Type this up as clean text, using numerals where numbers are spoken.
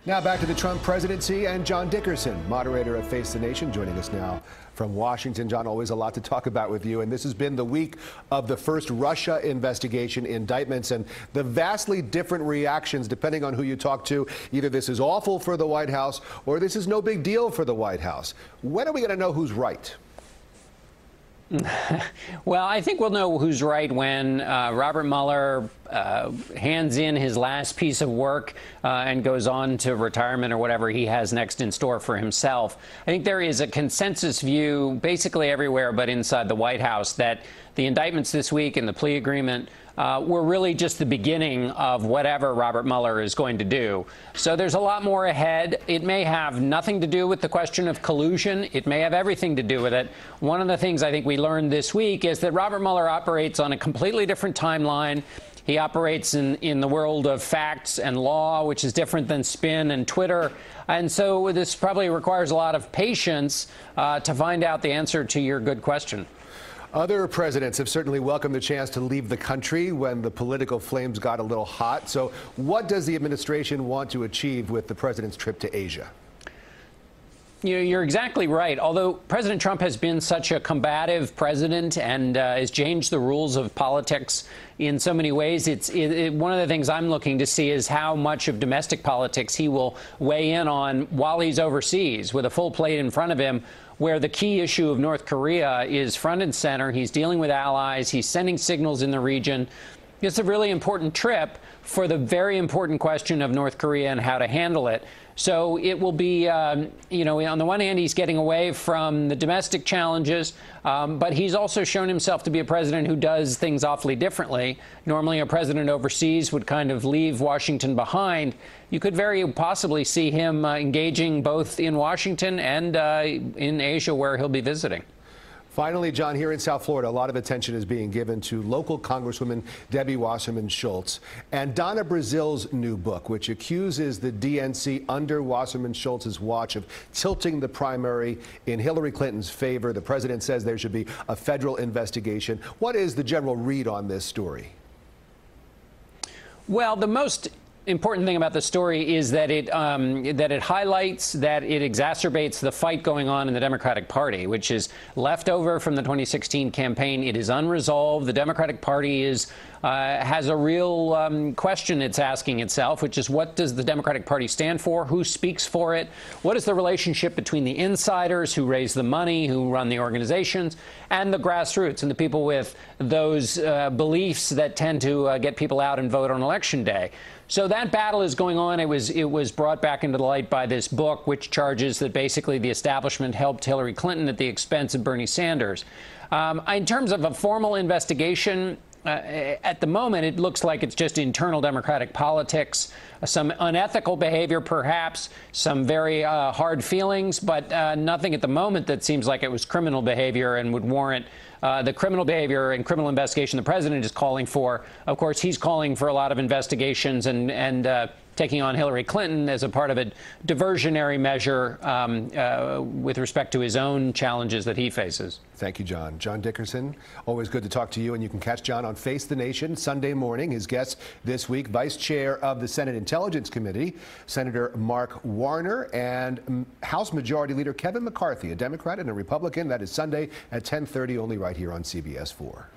Now back to the Trump presidency and John Dickerson, moderator of Face the Nation, joining us now from Washington. John, always a lot to talk about with you. And this has been the week of the first Russia investigation indictments and the vastly different reactions depending on who you talk to. Either this is awful for the White House or this is no big deal for the White House. When are we going to know who's right? Well, I think we'll know who's right when Robert Mueller hands in his last piece of work and goes on to retirement or whatever he has next in store for himself. I think there is a consensus view basically everywhere but inside the White House that the indictments this week and the plea agreement were really just the beginning of whatever Robert Mueller is going to do. So there's a lot more ahead. It may have nothing to do with the question of collusion. It may have everything to do with it. One of the things I think we learned this week is that Robert Mueller operates on a completely different timeline. He operates in the world of facts and law, which is different than spin and Twitter. And so this probably requires a lot of patience to find out the answer to your good question. Other presidents have certainly welcomed the chance to leave the country when the political flames got a little hot. So what does the administration want to achieve with the president's trip to Asia? You're exactly right. Although President Trump has been such a combative president and has changed the rules of politics in so many ways, one of the things I'm looking to see is how much of domestic politics he will weigh in on while he's overseas with a full plate in front of him, where the key issue of North Korea is front and center. He's dealing with allies. He's sending signals in the region. It's a really important trip for the very important question of North Korea and how to handle it. So it will be, on the one hand, he's getting away from the domestic challenges, but he's also shown himself to be a president who does things awfully differently. Normally, a president overseas would kind of leave Washington behind. You could very possibly see him engaging both in Washington and in Asia, where he'll be visiting. Finally, John, here in South Florida, a lot of attention is being given to local Congresswoman Debbie Wasserman Schultz and Donna Brazil's new book, which accuses the DNC under Wasserman Schultz's watch of tilting the primary in Hillary Clinton's favor. The president says there should be a federal investigation. What is the general read on this story? Well, the most important thing about the story is that it highlights, that it exacerbates the fight going on in the Democratic Party, which is left over from the 2016 campaign. It is unresolved. The Democratic Party has a real question it's asking itself, which is, what does the Democratic Party stand for? Who speaks for it? What is the relationship between the insiders who raise the money, who run the organizations, and the grassroots and the people with those beliefs that tend to get people out and vote on Election Day? So that battle is going on. It was brought back into the light by this book, which charges that basically the establishment helped Hillary Clinton at the expense of Bernie Sanders. In terms of a formal investigation, at the moment, it looks like it's just internal Democratic politics, some unethical behavior, perhaps, some very hard feelings, but nothing at the moment that seems like it was criminal behavior and would warrant the criminal behavior and criminal investigation the president is calling for. Of course, he's calling for a lot of investigations and taking on Hillary Clinton as a part of a diversionary measure with respect to his own challenges that he faces. Thank you, John. John Dickerson, always good to talk to you. And you can catch John on Face the Nation Sunday morning. His guest this week, Vice Chair of the Senate Intelligence Committee, Senator Mark Warner, and House Majority Leader Kevin McCarthy, a Democrat and a Republican. That is Sunday at 10:30, only right here on CBS 4.